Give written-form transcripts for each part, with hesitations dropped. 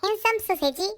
핸섬 소세지.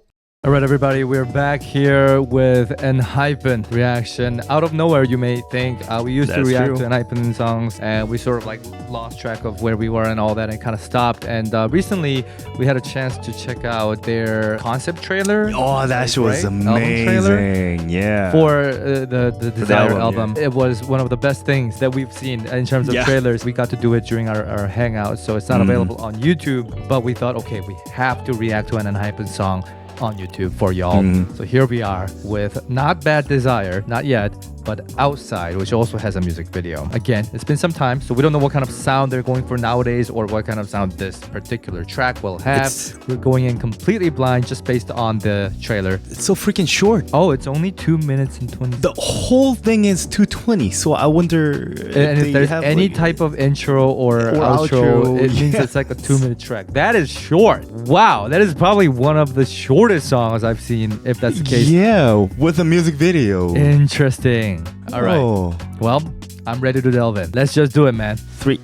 Alright everybody, we're back here with ENHYPEN reaction. Out of nowhere you may think we used to That's react true. to ENHYPEN songs and we sort of like lost track of where we were and all that and kind of stopped. And recently we had a chance to check out their concept trailer. Oh, that shit was Album trailer amazing. Yeah. for the Desire album, album. It was one of the best things that we've seen in terms of trailers. We got to do it during our hangout, so it's not available on YouTube, but we thought, okay, we have to react to an ENHYPEN song on YouTube for y'all. So here we are with Not Bad Desire, not yet, but Outside, which also has a music video. Again, it's been some time, so we don't know what kind of sound they're going for nowadays or what kind of sound this particular track will have. We're going in completely blind just based on the trailer. It's so freaking short. Oh, it's only 2 minutes and 20 The whole thing is 220, so I wonder if there's any type of intro or outro, it means it's like a 2-minute track. That is short. Wow, that is probably one of the shortest songs I've seen, if that's the case. Yeah, with a music video. Interesting. All right. Oh. Well, I'm ready to delve in. Let's just do it, man. 3,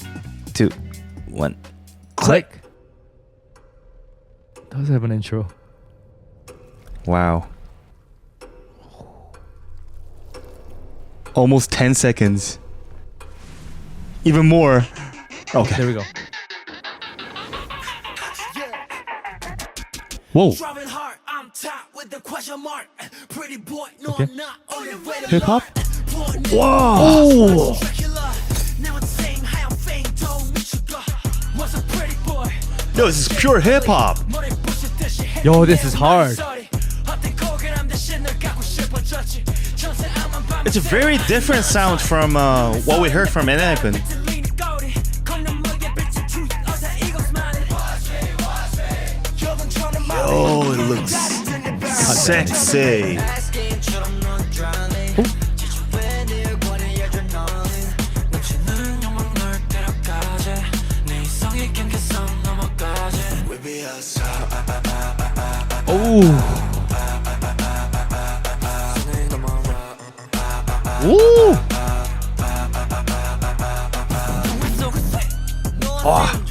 2, 1. Click. Does have an intro. Wow. Almost 10 seconds. Even more. Okay. There we go. Whoa. Okay. Hip hop? Whoa. Yo, this is pure hip hop. Yo, this is hard. It's a very different sound from what we heard from ENHYPEN. Oh, it looks sexy. Oh. Ooh. Oh.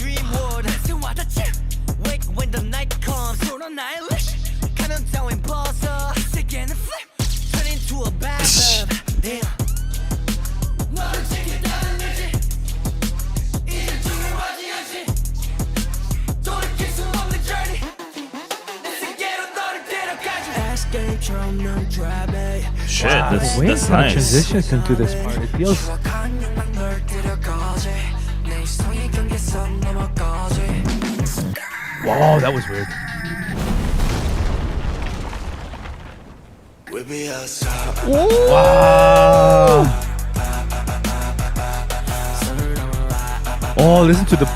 Shit, The way it that's kind of nice. transitions into this part, it feels. Wow, that was weird. Wow. Oh, listen to the.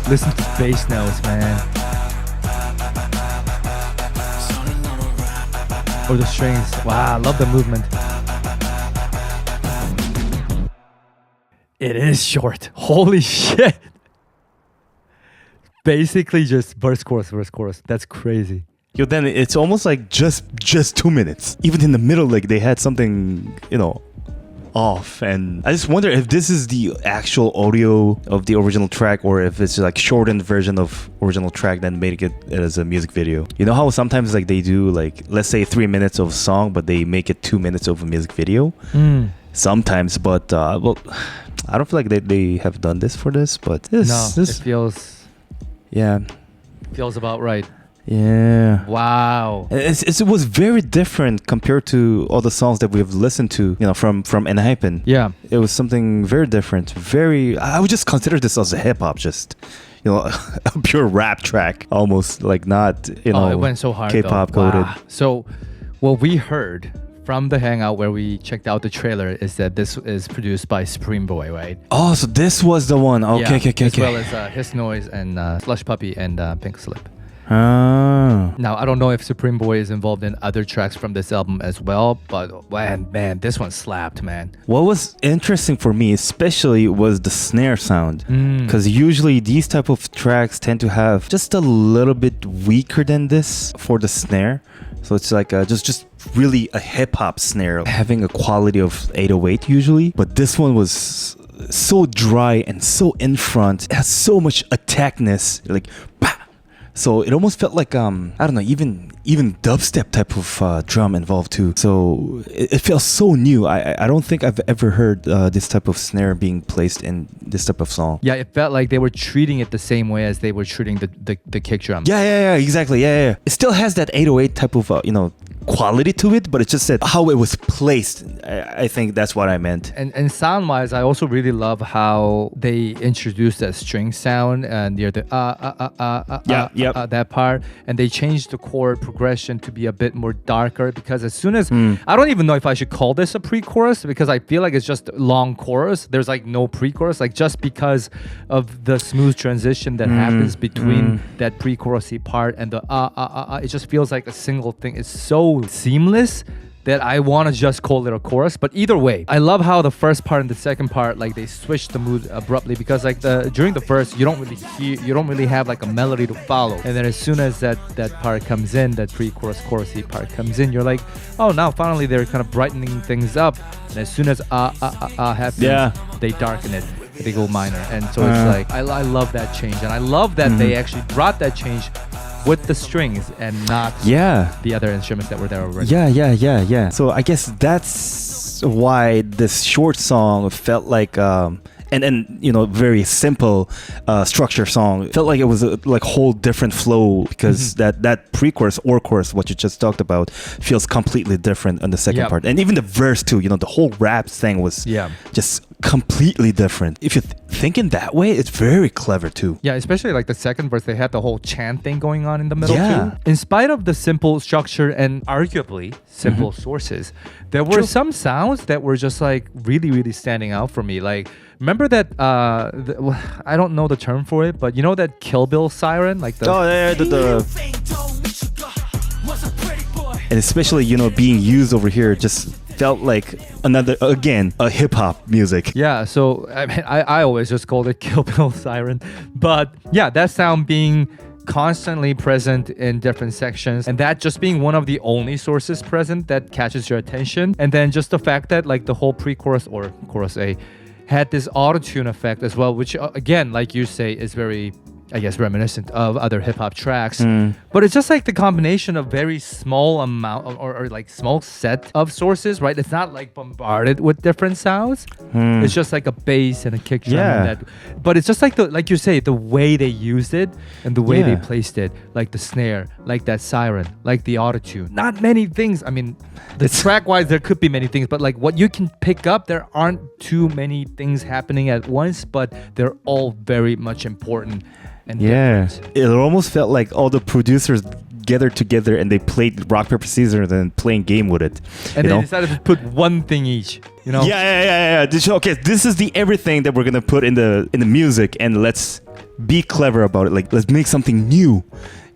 Listen to the bass notes, man. Or the strings. Wow, I love the movement. It is short. Holy shit. Basically just verse, chorus. That's crazy. Yo, then it's almost like just 2 minutes. Even in the middle, like they had something, off. And I just wonder if this is the actual audio of the original track or if it's like shortened version of original track then made it as a music video. You know how sometimes like they do like, let's say 3 minutes of a song, but they make it 2 minutes of a music video? Sometimes, but well, I don't feel like they have done this for this, but this It feels about right. Yeah. Wow. It was very different compared to all the songs that we've listened to, from ENHYPEN. Yeah. It was something very different. I would just consider this as a hip hop, just a pure rap track, almost like not it went so hard. K-pop though. coded. Wow. So, what we heard from the hangout where we checked out the trailer is that this is produced by Supreme Boy, right? Oh, so this was the one. Okay. As well as His Noise and Slush Puppy and Pink Slip. Ah. Now, I don't know if Supreme Boy is involved in other tracks from this album as well, but man, this one slapped, man. What was interesting for me especially was the snare sound, because usually these type of tracks tend to have just a little bit weaker than this for the snare. So it's like just really a hip-hop snare having a quality of 808 usually, but this one was so dry and so in front. It has so much attackness, like bah! So it almost felt like I don't know, even dubstep type of drum involved too. So it felt so new. I don't think I've ever heard this type of snare being placed in this type of song. Yeah, it felt like they were treating it the same way as they were treating the kick drum. Yeah, exactly. Yeah. It still has that 808 type of quality to it, but it's just that how it was placed. I think that's what I meant. And sound wise, I also really love how they introduced that string sound near the that part, and they changed the chord progression to be a bit more darker, because as soon as I don't even know if I should call this a pre-chorus, because I feel like it's just a long chorus. There's like no pre-chorus, like just because of the smooth transition that happens between that pre-chorusy part and the it just feels like a single thing. It's so seamless that I want to just call it a chorus. But either way, I love how the first part and the second part, like they switch the mood abruptly, because like during the verse you don't really have like a melody to follow, and then as soon as that part comes in, that pre-chorus chorusy part comes in, you're like, oh, now finally they're kind of brightening things up, and as soon as happens, they darken it, they go minor, and so it's like I love that change, and I love that they actually brought that change with the strings and not the other instruments that were there already. Yeah. So I guess that's why this short song felt like and very simple structure song felt like it was a like whole different flow, because that pre-chorus or chorus, what you just talked about, feels completely different on the second part, and even the verse too. The whole rap thing was just completely different. If you're thinking that way, it's very clever too. Yeah, especially like the second verse, they had the whole chant thing going on in the middle too. In spite of the simple structure and arguably simple sources, there were some sounds that were just like really, really standing out for me. Like, remember that I don't know the term for it, but you know that Kill Bill siren, like the and especially being used over here just felt like a hip-hop music. Yeah, so I mean, I always just called it Kill Bill siren, but yeah, that sound being constantly present in different sections, and that just being one of the only sources present that catches your attention, and then just the fact that like the whole pre-chorus or chorus A had this auto-tune effect as well, which again, like you say, is very, I guess, reminiscent of other hip-hop tracks. But it's just like the combination of very small amount or like small set of sources, right? It's not like bombarded with different sounds. It's just like a bass and a kick drum. And but it's just like like you say, the way they used it and the way they placed it, like the snare, like that siren, like the auto-tune. Not many things. I mean, track-wise, there could be many things, but like what you can pick up, there aren't too many things happening at once, but they're all very much important. And it almost felt like all the producers gathered together and they played rock paper scissors and playing game with it, and they decided to put one thing each. Okay, this is the everything that we're gonna put in the music, and let's be clever about it. Like, let's make something new.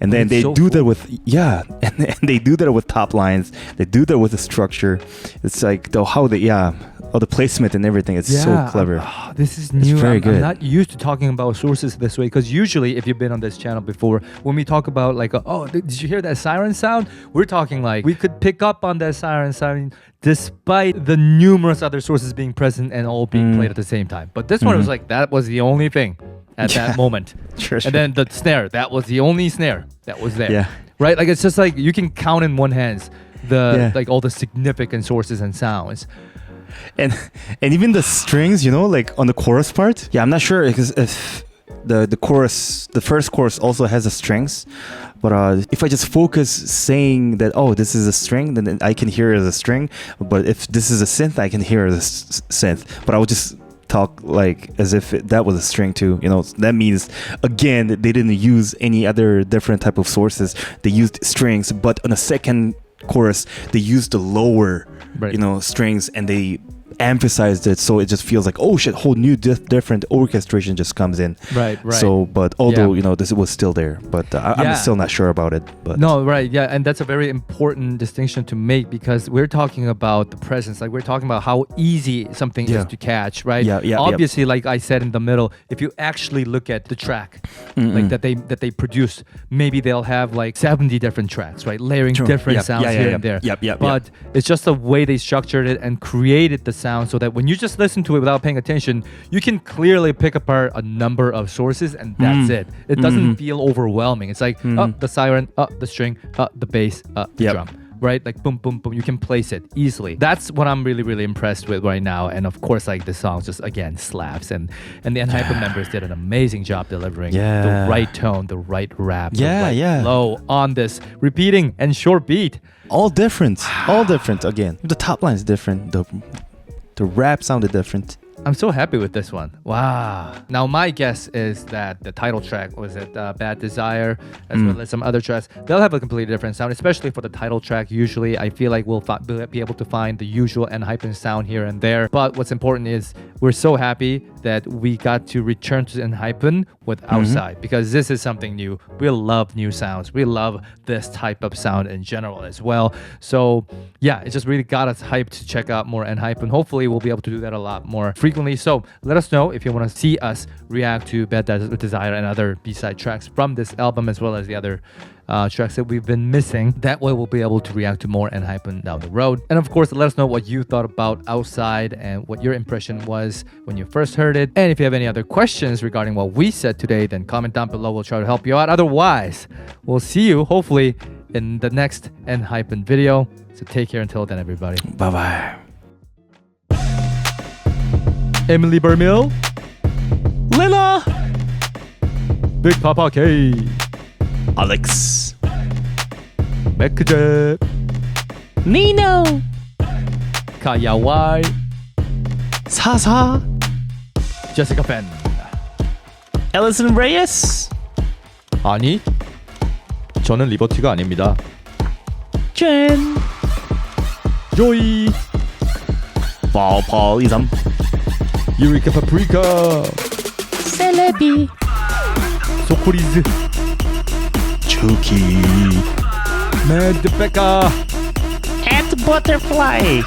And then they do that with and they do that with top lines. They do that with the structure. It's like the placement and everything. It's so clever. This is new. It's very good. I'm not used to talking about sources this way, because usually, if you've been on this channel before, when we talk about like, did you hear that siren sound? We're talking like we could pick up on that siren sound despite the numerous other sources being present and all being played at the same time. But this one was like, that was the only thing at that moment. And then the snare, that was the only snare that was there. Right? Like, it's just like you can count in one hand like all the significant sources and sounds. And even the strings, like on the chorus part. I'm not sure if the chorus, the first chorus also has the strings, but if I just focus saying that, this is a string, then I can hear it as a string. But if this is a synth, I can hear it as synth. But I would just talk like as if that was a string too. That means, again, they didn't use any other different type of sources. They used strings, but on the second chorus they used the lower strings, and they emphasized it, so it just feels like, oh shit, whole new different orchestration just comes in. Right. So, but although this was still there, but I'm still not sure about it. But and that's a very important distinction to make, because we're talking about the presence, like we're talking about how easy something is to catch, right? Obviously, like I said in the middle, if you actually look at the track like that they produced, maybe they'll have like 70 different tracks, right, layering different sounds here and there. But it's just the way they structured it and created the sound so that when you just listen to it without paying attention, you can clearly pick apart a number of sources and that's it. It doesn't feel overwhelming. It's like, the siren, the string, the bass, the drum. Right? Like boom, boom, boom. You can place it easily. That's what I'm really, really impressed with right now. And of course, like the song just again slaps. And the ENHYPEN members did an amazing job delivering the right tone, the right rap, the right flow on this repeating and short beat. All different. All different again. The top line is different. The rap sounded different. I'm so happy with this one. Wow. Now, my guess is that the title track, was it Bad Desire, as well as some other tracks, they'll have a completely different sound, especially for the title track. Usually, I feel like we'll be able to find the usual ENHYPEN sound here and there. But what's important is we're so happy that we got to return to ENHYPEN with Outside, because this is something new. We love new sounds. We love this type of sound in general as well. So, yeah, it just really got us hyped to check out more ENHYPEN. Hopefully, we'll be able to do that a lot more frequently. So let us know if you want to see us react to Bad Desire and other B-side tracks from this album, as well as the other tracks that we've been missing. That way we'll be able to react to more ENHYPEN down the road. And of course, let us know what you thought about Outside and what your impression was when you first heard it. And if you have any other questions regarding what we said today, then comment down below. We'll try to help you out. Otherwise, we'll see you hopefully in the next ENHYPEN video. So take care until then, everybody. Bye-bye. Emily Bermil, Lila, Big Papa K, Alex, Mekje, Nino, Kaya Y, Sasa, Jessica Fen. Ellison Reyes. 아니, 저는 리버티가 아닙니다. Jen, Joey, Paul Isam, Eureka Paprika, Celebi, 소쿠리즈, Chucky, Mad Becca, Ant Butterfly.